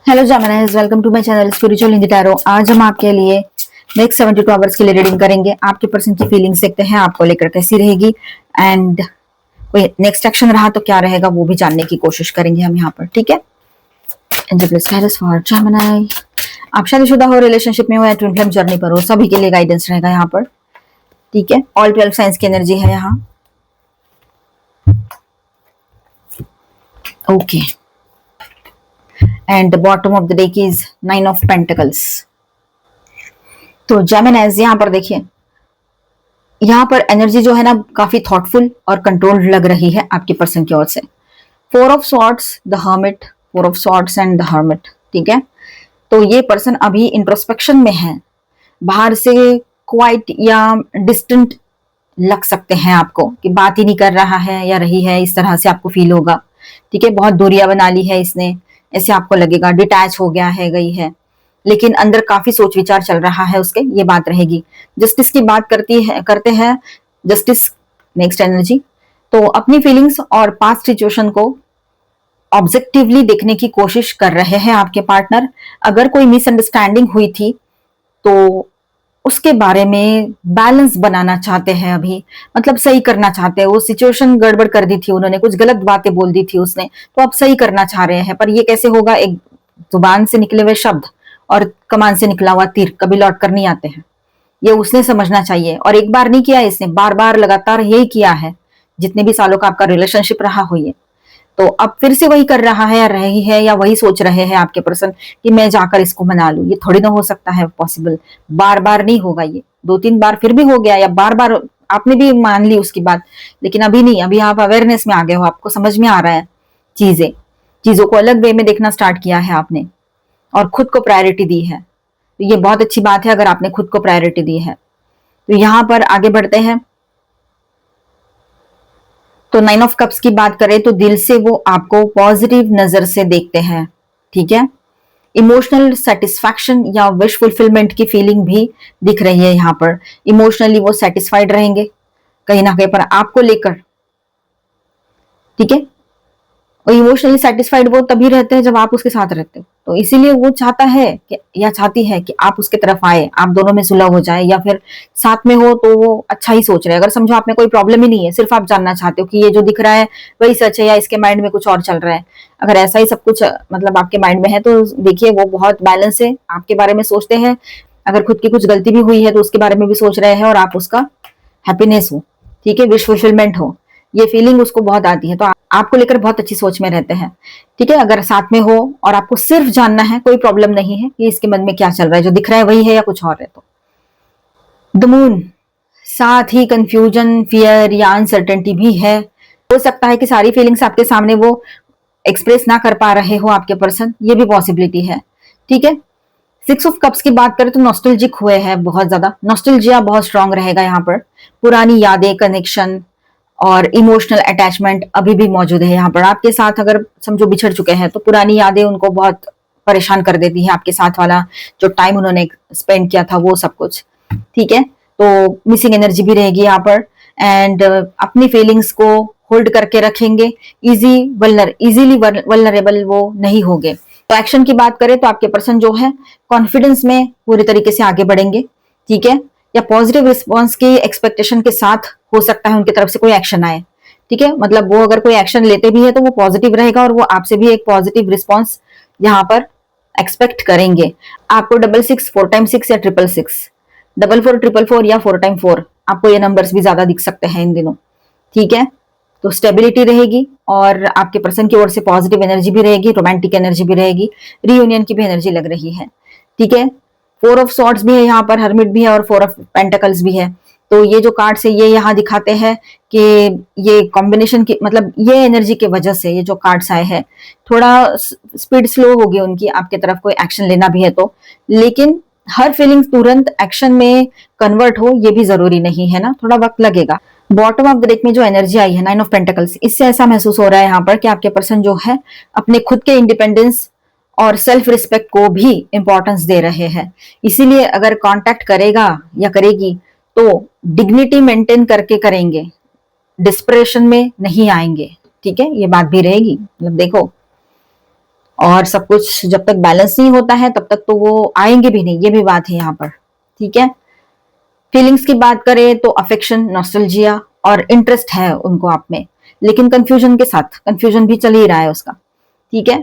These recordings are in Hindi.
Hello Geminis, welcome to my channel spiritual in the tarot. आज हम आपके लिए नेक्स्ट 72 आवर्स के लिए रीडिंग करेंगे। आपके पर्सन की फीलिंग्स देखते हैं, आपको लेकर कैसी रहेगी एंड कोई नेक्स्ट एक्शन रहा तो क्या रहेगा वो भी जानने की कोशिश करेंगे हम यहाँ पर। ठीक है, फॉर जेमिनी, आप शादीशुदा हो, रिलेशनशिप में हो या ट्विन फ्लेम जर्नी पर हो, सभी के लिए गाइडेंस रहेगा यहाँ पर। ठीक है, ऑल 12 साइंस की एनर्जी है यहाँ। Okay, and the bottom of the deck is 9 of pentacles. तो जेमिनीज यहाँ पर देखिए, यहाँ पर एनर्जी जो है ना काफी थॉटफुल और कंट्रोल्ड लग रही है आपके पर्सन की ओर से। 4 of swords, the hermit, 4 of swords and the hermit. ठीक है, तो ये पर्सन अभी इंट्रोस्पेक्शन में है, बाहर से क्वाइट या डिस्टेंट लग सकते हैं आपको कि बात ही नहीं कर रहा है या रही है, इस तरह से आपको फील होगा। ठीक है, बहुत दूरियां बना ली है इसने, ऐसे आपको लगेगा, डिटैच हो गया है, गई है, लेकिन अंदर काफी सोच विचार चल रहा है उसके, ये बात रहेगी। जस्टिस की बात करते हैं, जस्टिस नेक्स्ट एनर्जी। तो अपनी फीलिंग्स और पास्ट सिचुएशन को ऑब्जेक्टिवली देखने की कोशिश कर रहे हैं आपके पार्टनर। अगर कोई मिसअंडरस्टैंडिंग हुई थी तो उसके बारे में बैलेंस बनाना चाहते हैं अभी, मतलब सही करना चाहते हैं। वो सिचुएशन गड़बड़ कर दी थी उन्होंने, कुछ गलत बातें बोल दी थी उसने, तो अब सही करना चाह रहे हैं। पर ये कैसे होगा? एक जुबान से निकले हुए शब्द और कमान से निकला हुआ तीर कभी लौट कर नहीं आते हैं, ये उसने समझना चाहिए। और एक बार नहीं किया इसने, बार बार लगातार यही किया है, जितने भी सालों का आपका रिलेशनशिप रहा हो ये। तो अब फिर से वही कर रहा है या रही है, या वही सोच रहे हैं आपके पर्सन कि मैं जाकर इसको मना लूं। ये थोड़ी ना हो सकता है पॉसिबल, बार बार नहीं होगा ये। 2-3 बार फिर भी हो गया, या बार बार आपने भी मान ली उसकी बात, लेकिन अभी नहीं। अभी आप अवेयरनेस में आ गए हो, आपको समझ में आ रहा है चीजों को अलग वे में देखना स्टार्ट किया है आपने, और खुद को प्रायोरिटी दी है। तो ये बहुत अच्छी बात है अगर आपने खुद को प्रायोरिटी दी है। तो यहां पर आगे बढ़ते हैं। तो 9 ऑफ कप्स की बात करें तो दिल से वो आपको पॉजिटिव नजर से देखते हैं। ठीक है, इमोशनल सेटिस्फैक्शन या विश फुलफिलमेंट की फीलिंग भी दिख रही है यहाँ पर। इमोशनली वो सेटिस्फाइड रहेंगे कहीं ना कहीं पर आपको लेकर। ठीक है, और इमोशनली सेटिस्फाइड वो तभी रहते हैं जब आप उसके साथ रहते हो। तो इसीलिए वो चाहता है कि, या चाहती है कि आप उसके तरफ आए, आप दोनों में सुलह हो जाए, या फिर साथ में हो तो वो अच्छा ही सोच रहे हैं। अगर समझो आप में कोई प्रॉब्लम ही नहीं है, सिर्फ आप जानना चाहते हो कि ये जो दिख रहा है वही सच है या इसके माइंड में कुछ और चल रहा है। अगर ऐसा ही सब कुछ मतलब आपके माइंड में है तो देखिए वो बहुत बैलेंस है, आपके बारे में सोचते हैं। अगर खुद की कुछ गलती भी हुई है तो उसके बारे में भी सोच रहे हैं, और आप उसका हैप्पीनेस हो, ठीक है, विश फुलफिलमेंट हो, ये फीलिंग उसको बहुत आती है। तो आपको लेकर बहुत अच्छी सोच में रहते हैं। ठीक है, अगर साथ में हो और आपको सिर्फ जानना है, कोई प्रॉब्लम नहीं है कि इसके मन में क्या चल रहा है, जो दिख रहा है वही है या कुछ और है। तो द मून, साथ ही कंफ्यूजन, फियर या अनसर्टेनिटी भी है। हो सकता है कि सारी फीलिंग्स आपके सामने वो एक्सप्रेस ना कर पा रहे हो आपके पर्सन, ये भी पॉसिबिलिटी है। ठीक है, 6 ऑफ कप्स की बात करें तो नॉस्टैल्जिक हुए हैं बहुत ज्यादा, नॉस्टैल्जिया बहुत स्ट्रांग रहेगा यहाँ पर। पुरानी यादें, कनेक्शन और इमोशनल अटैचमेंट अभी भी मौजूद है यहाँ पर आपके साथ। अगर समझो बिछड़ चुके हैं तो पुरानी यादें उनको बहुत परेशान कर देती है, आपके साथ वाला जो टाइम उन्होंने स्पेंड किया था वो सब कुछ। ठीक है, तो मिसिंग एनर्जी भी रहेगी यहाँ पर। एंड अपनी फीलिंग्स को होल्ड करके रखेंगे, इजीली वल्नरेबल वो नहीं होंगे। तो एक्शन की बात करें तो आपके पर्सन जो है कॉन्फिडेंस में पूरी तरीके से आगे बढ़ेंगे। ठीक है, या पॉजिटिव रिस्पॉन्स की एक्सपेक्टेशन के साथ हो सकता है उनकी तरफ से कोई एक्शन आए। ठीक है, मतलब वो अगर कोई एक्शन लेते भी है तो वो पॉजिटिव रहेगा, और वो आपसे भी एक पॉजिटिव रिस्पॉन्स यहाँ पर एक्सपेक्ट करेंगे। आपको 66, 4x6 या 666, 44, 444 या 4x4, आपको ये नंबर्स भी ज्यादा दिख सकते हैं इन दिनों। ठीक है, तो स्टेबिलिटी रहेगी और आपके पर्सन की ओर से पॉजिटिव एनर्जी भी रहेगी, रोमांटिक एनर्जी भी रहेगी, रीयूनियन की भी एनर्जी लग रही है। ठीक है, 4 ऑफ सॉर्ड्स भी है यहाँ पर, हर्मिट भी है और 4 ऑफ पेंटिकल्स भी है। तो ये जो कार्ड्स है ये यहाँ दिखाते हैं कि ये कॉम्बिनेशन की, मतलब ये एनर्जी के वजह से ये जो कार्ड्स आए हैं, थोड़ा स्पीड स्लो होगी उनकी आपके तरफ कोई एक्शन लेना भी है तो। लेकिन हर फीलिंग तुरंत एक्शन में कन्वर्ट हो ये भी जरूरी नहीं है ना, थोड़ा वक्त लगेगा। बॉटम ऑफ द डेक में जो एनर्जी आई है 9 ऑफ पेंटिकल्स, इससे ऐसा महसूस हो रहा है यहाँ पर कि आपके पर्सन जो है अपने खुद के इंडिपेंडेंस और सेल्फ रिस्पेक्ट को भी इंपॉर्टेंस दे रहे हैं। इसीलिए अगर कांटेक्ट करेगा या करेगी तो डिग्निटी मेंटेन करके करेंगे, डिस्परेशन में नहीं आएंगे। ठीक है, ये बात भी रहेगी। मतलब देखो, और सब कुछ जब तक बैलेंस नहीं होता है तब तक तो वो आएंगे भी नहीं, ये भी बात है यहाँ पर। ठीक है, फीलिंग्स की बात करें तो अफेक्शन, नॉस्टैल्जिया और इंटरेस्ट है उनको आप में, लेकिन कंफ्यूजन के साथ, कंफ्यूजन भी चल ही रहा है उसका। ठीक है,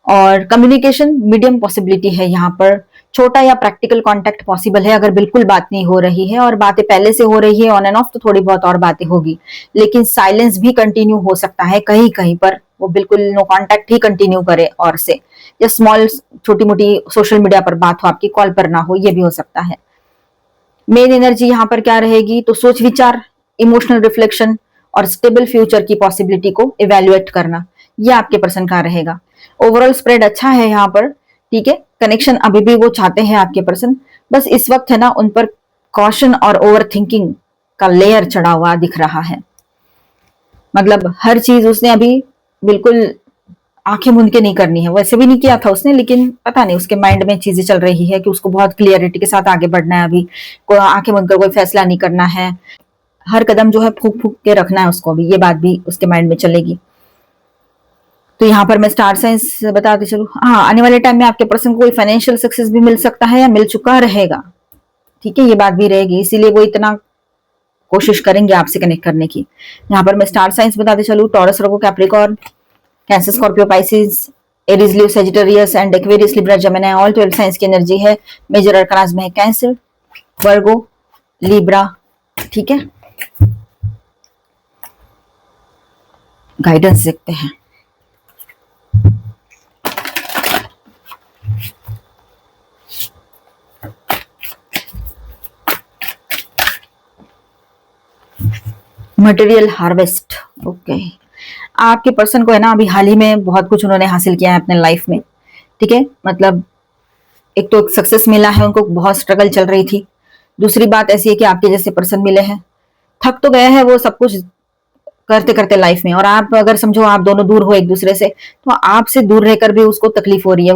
और कम्युनिकेशन मीडियम पॉसिबिलिटी है यहाँ पर, छोटा या प्रैक्टिकल कांटेक्ट पॉसिबल है अगर बिल्कुल बात नहीं हो रही है, और बातें पहले से हो रही है ऑन एंड ऑफ तो थोड़ी बहुत और बातें होगी, लेकिन साइलेंस भी कंटिन्यू हो सकता है कहीं कहीं पर, वो बिल्कुल नो कांटेक्ट ही कंटिन्यू करे और से, या स्मॉल छोटी मोटी सोशल मीडिया पर बात हो आपकी, कॉल पर ना हो, ये भी हो सकता है। मेन एनर्जी यहाँ पर क्या रहेगी तो सोच विचार, इमोशनल रिफ्लेक्शन और स्टेबल फ्यूचर की पॉसिबिलिटी को इवेल्युएट करना, ये आपके पर्सन का रहेगा। ओवरऑल स्प्रेड अच्छा है यहाँ पर। ठीक है, कनेक्शन अभी भी वो चाहते हैं आपके पर्सन, बस इस वक्त है ना उन पर कॉशन और ओवर थिंकिंग का लेयर चढ़ा हुआ दिख रहा है। मतलब हर चीज उसने अभी बिल्कुल आंखें मूंद के नहीं करनी है, वैसे भी नहीं किया था उसने, लेकिन पता नहीं उसके माइंड में चीजें चल रही है कि उसको बहुत क्लियरिटी के साथ आगे बढ़ना है, अभी कोई आंखें मूंद कर कोई फैसला नहीं करना है, हर कदम जो है फूक फूक के रखना है उसको, अभी ये बात भी उसके माइंड में चलेगी। तो यहाँ पर मैं स्टार साइंस बताते चलूं, हाँ आने वाले टाइम में आपके पर्सन को कोई फाइनेंशियल सक्सेस भी मिल सकता है या मिल चुका रहेगा। ठीक है, ये बात भी रहेगी, इसीलिए वो इतना कोशिश करेंगे आपसे कनेक्ट करने की। यहाँ पर मैं स्टार साइंस बताते चलूं, taurus, Virgo, Capricorn, cancer, Scorpio, Pisces, Aries, Leo, Sagittarius and Aquarius, Libra, Gemini, all 12 science की एनर्जी है। मेजर अरकानास में है कैंसर, वर्गो, लिब्रा। ठीक है, गाइडेंस देखते हैं। Material harvest. ओके, आपके पर्सन को है ना अभी हाल ही में बहुत कुछ उन्होंने हासिल किया है अपने लाइफ में। ठीक है, मतलब एक तो सक्सेस मिला है उनको, बहुत स्ट्रगल चल रही थी। दूसरी बात ऐसी है कि आपके जैसे पर्सन मिले हैं, थक तो गए हैं वो सब कुछ करते करते लाइफ में, और आप अगर समझो आप दोनों दूर हो एक दूसरे से, तो आपसे दूर रहकर भी उसको तकलीफ हो रही है।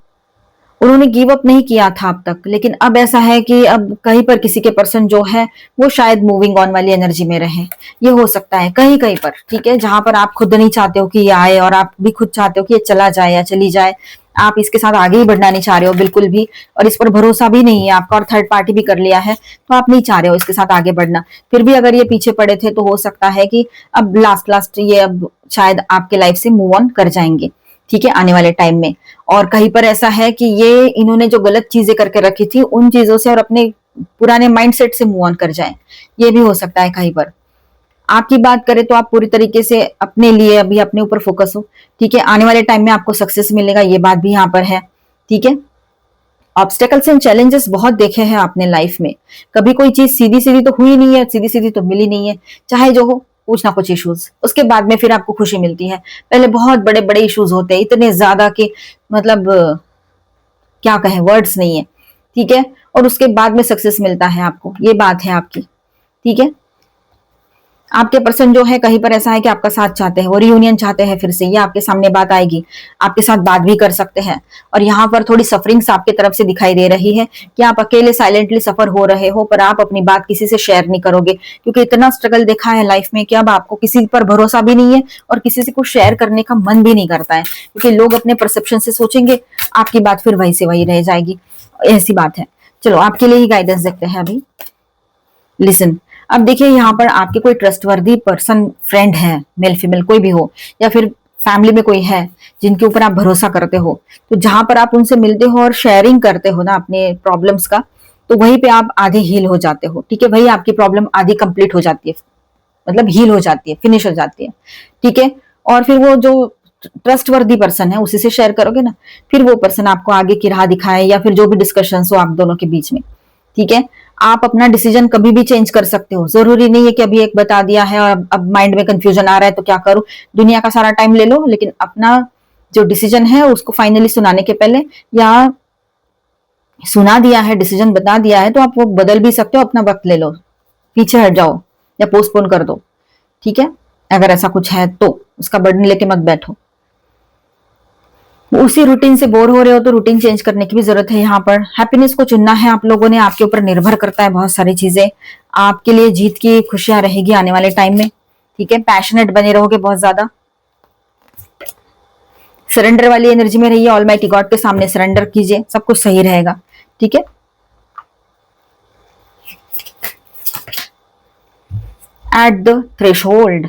उन्होंने गिव अप नहीं किया था अब तक, लेकिन अब ऐसा है कि अब कहीं पर किसी के पर्सन जो है वो शायद मूविंग ऑन वाली एनर्जी में रहे, ये हो सकता है कहीं कहीं पर। ठीक है, जहां पर आप खुद नहीं चाहते हो कि ये आए और आप भी खुद चाहते हो कि ये चला जाए या चली जाए, आप इसके साथ आगे ही बढ़ना नहीं चाह रहे हो बिल्कुल भी, और इस पर भरोसा भी नहीं है आपका, और थर्ड पार्टी भी कर लिया है, तो आप नहीं चाह रहे हो इसके साथ आगे बढ़ना। फिर भी अगर ये पीछे पड़े थे तो हो सकता है कि अब लास्ट लास्ट ये अब शायद आपके लाइफ से मूव ऑन कर जाएंगे। ठीक है, आने वाले टाइम में। और कहीं पर ऐसा है कि ये इन्होंने जो गलत चीजें करके रखी थी उन चीजों से और अपने पुराने माइंडसेट से मूव ऑन कर जाएं, ये भी हो सकता है कहीं पर। आपकी बात करें तो आप पूरी तरीके से अपने लिए अभी अपने ऊपर फोकस हो। ठीक है, आने वाले टाइम में आपको सक्सेस मिलेगा, ये बात भी यहाँ पर है। ठीक है, ऑब्स्टेकल्स एंड चैलेंजेस बहुत देखे हैं आपने लाइफ में, कभी कोई चीज सीधी सीधी तो हुई नहीं है, सीधी सीधी तो मिली नहीं है, चाहे जो हो कुछ ना कुछ इश्यूज, उसके बाद में फिर आपको खुशी मिलती है। पहले बहुत बड़े बड़े इश्यूज होते हैं, इतने ज्यादा कि मतलब क्या कहें, वर्ड्स नहीं है। ठीक है, और उसके बाद में सक्सेस मिलता है आपको, ये बात है आपकी। ठीक है, आपके पर्सन जो है कहीं पर ऐसा है कि आपका साथ चाहते हैं, वो रियूनियन चाहते हैं फिर से, ये आपके सामने बात आएगी, आपके साथ बात भी कर सकते हैं। और यहाँ पर थोड़ी सफरिंग्स आपके तरफ से दिखाई दे रही है कि आप अकेले साइलेंटली सफर हो रहे हो, पर आप अपनी बात किसी से शेयर नहीं करोगे, क्योंकि इतना स्ट्रगल देखा है लाइफ में कि अब आपको किसी पर भरोसा भी नहीं है और किसी से कुछ शेयर करने का मन भी नहीं करता है, क्योंकि लोग अपने परसेप्शन से सोचेंगे, आपकी बात फिर वही से वही रह जाएगी, ऐसी बात है। चलो आपके लिए ही गाइडेंस देखते हैं अभी। लिसन, अब देखिए यहाँ पर आपके कोई ट्रस्टवर्दी पर्सन, फ्रेंड है, मेल फीमेल कोई भी हो, या फिर फैमिली में कोई है जिनके ऊपर आप भरोसा करते हो, तो जहां पर आप उनसे मिलते हो और शेयरिंग करते हो ना अपने प्रॉब्लम्स का, तो वहीं पे आप आधे हील हो जाते हो। ठीक है, वही आपकी प्रॉब्लम आधी कंप्लीट हो जाती है, मतलब हील हो जाती है, फिनिश हो जाती है। ठीक है, और फिर वो जो ट्रस्टवर्दी पर्सन है उसी से शेयर करोगे ना, फिर वो पर्सन आपको आगे की राह दिखाए, या फिर जो भी डिस्कशन हो आप दोनों के बीच में। ठीक है, आप अपना डिसीजन कभी भी चेंज कर सकते हो, जरूरी नहीं है कि अभी एक बता दिया है और अब माइंड में कंफ्यूजन आ रहा है तो क्या करूं, दुनिया का सारा टाइम ले लो, लेकिन अपना जो डिसीजन है उसको फाइनली सुनाने के पहले, या सुना दिया है डिसीजन बता दिया है तो आप वो बदल भी सकते हो, अपना वक्त ले लो, पीछे हट जाओ या पोस्टपोन कर दो। ठीक है, अगर ऐसा कुछ है तो उसका बर्डन लेके मत बैठो। उसी रूटीन से बोर हो रहे हो तो रूटीन चेंज करने की भी जरूरत है। यहाँ पर हैप्पीनेस को चुनना है आप लोगों ने, आपके ऊपर निर्भर करता है बहुत सारी चीजें, आपके लिए जीत की खुशियां रहेगी आने वाले टाइम में। ठीक है, पैशनेट बने रहोगे बहुत ज्यादा। सरेंडर वाली एनर्जी में रहिए, ऑलमाइटी गॉड के सामने सरेंडर कीजिए, सब कुछ सही रहेगा। ठीक है। एट द थ्रेशोल्ड,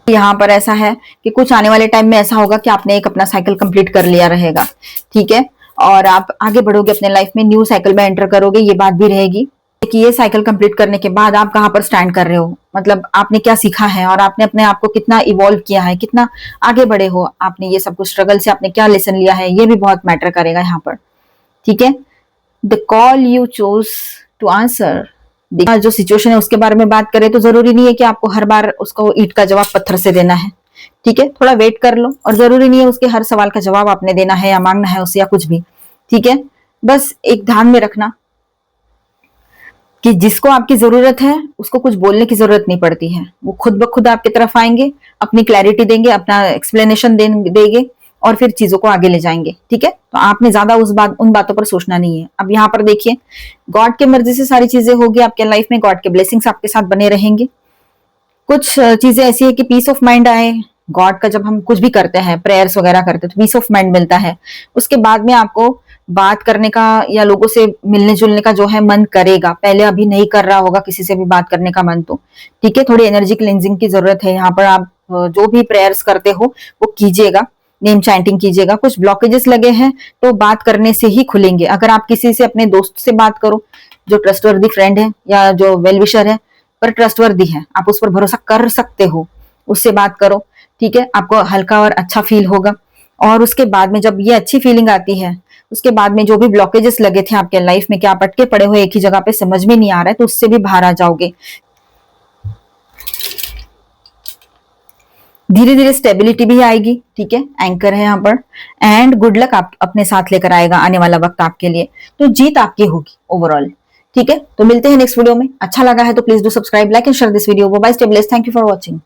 यहाँ पर ऐसा है कि कुछ आने वाले टाइम में ऐसा होगा कि आपने एक अपना साइकिल कंप्लीट कर लिया रहेगा। ठीक है। और आप आगे बढ़ोगे अपने लाइफ में, न्यू साइकिल में एंटर करोगे, ये बात भी रहेगी कि ये साइकिल कंप्लीट करने के बाद आप कहाँ पर स्टैंड कर रहे हो, मतलब आपने क्या सीखा है और आपने अपने आप को कितना इवॉल्व किया है, कितना आगे बढ़े हो, आपने ये सब कुछ स्ट्रगल से आपने क्या लेसन लिया है, ये भी बहुत मैटर करेगा यहाँ पर। ठीक है। The call you choose to answer, जो सिचुएशन है उसके बारे में बात करें तो जरूरी नहीं है कि आपको हर बार उसको ईंट का जवाब पत्थर से देना है। ठीक है। थोड़ा वेट कर लो, और जरूरी नहीं है उसके हर सवाल का जवाब आपने देना है या मांगना है उससे या कुछ भी। ठीक है। बस एक ध्यान में रखना कि जिसको आपकी जरूरत है उसको कुछ बोलने की जरूरत नहीं पड़ती है, वो खुद ब खुद आपकी तरफ आएंगे, अपनी क्लैरिटी देंगे, अपना एक्सप्लेनेशन देंगे और फिर चीजों को आगे ले जाएंगे। ठीक है। तो आपने ज्यादा उन बातों पर सोचना नहीं है। अब यहाँ पर देखिए, गॉड की मर्जी से सारी चीजें होगी आपके लाइफ में, गॉड के ब्लेसिंग्स आपके साथ बने रहेंगे। कुछ चीजें ऐसी है कि पीस ऑफ माइंड आए, गॉड का जब हम कुछ भी करते हैं, प्रेयर्स वगैरह करते हैं तो पीस ऑफ माइंड मिलता है। उसके बाद में आपको बात करने का या लोगों से मिलने जुलने का जो है मन करेगा, पहले अभी नहीं कर रहा होगा किसी से भी बात करने का मन तो। ठीक है। थोड़ी एनर्जी क्लेंजिंग की जरूरत है यहाँ पर। आप जो भी प्रेयर्स करते हो वो कीजिएगा, नेम चैंटिंग कीजिएगा। कुछ ब्लॉकेजेस लगे हैं तो बात करने से ही खुलेंगे। अगर आप किसी से, अपने दोस्त से बात करो जो ट्रस्टवर्दी फ्रेंड है या जो वेल विशर है पर ट्रस्टवर्दी है, आप उस पर भरोसा कर सकते हो, उससे बात करो। ठीक है। आपको हल्का और अच्छा फील होगा। और उसके बाद में जब ये अच्छी फीलिंग आती है, उसके बाद में जो भी ब्लॉकेजेस लगे थे आपके लाइफ में कि आप अटके पड़े हो एक ही जगह पे, समझ में नहीं आ रहा है, तो उससे भी बाहर आ जाओगे। धीरे धीरे स्टेबिलिटी भी आएगी। ठीक है। एंकर है यहाँ पर, एंड गुड लक आप अपने साथ लेकर आएगा आने वाला वक्त आपके लिए, तो जीत आपकी होगी ओवरऑल। ठीक है। तो मिलते हैं नेक्स्ट वीडियो में। अच्छा लगा है तो please do subscribe, like and share this video. Bye, stay blessed, thank you for watching.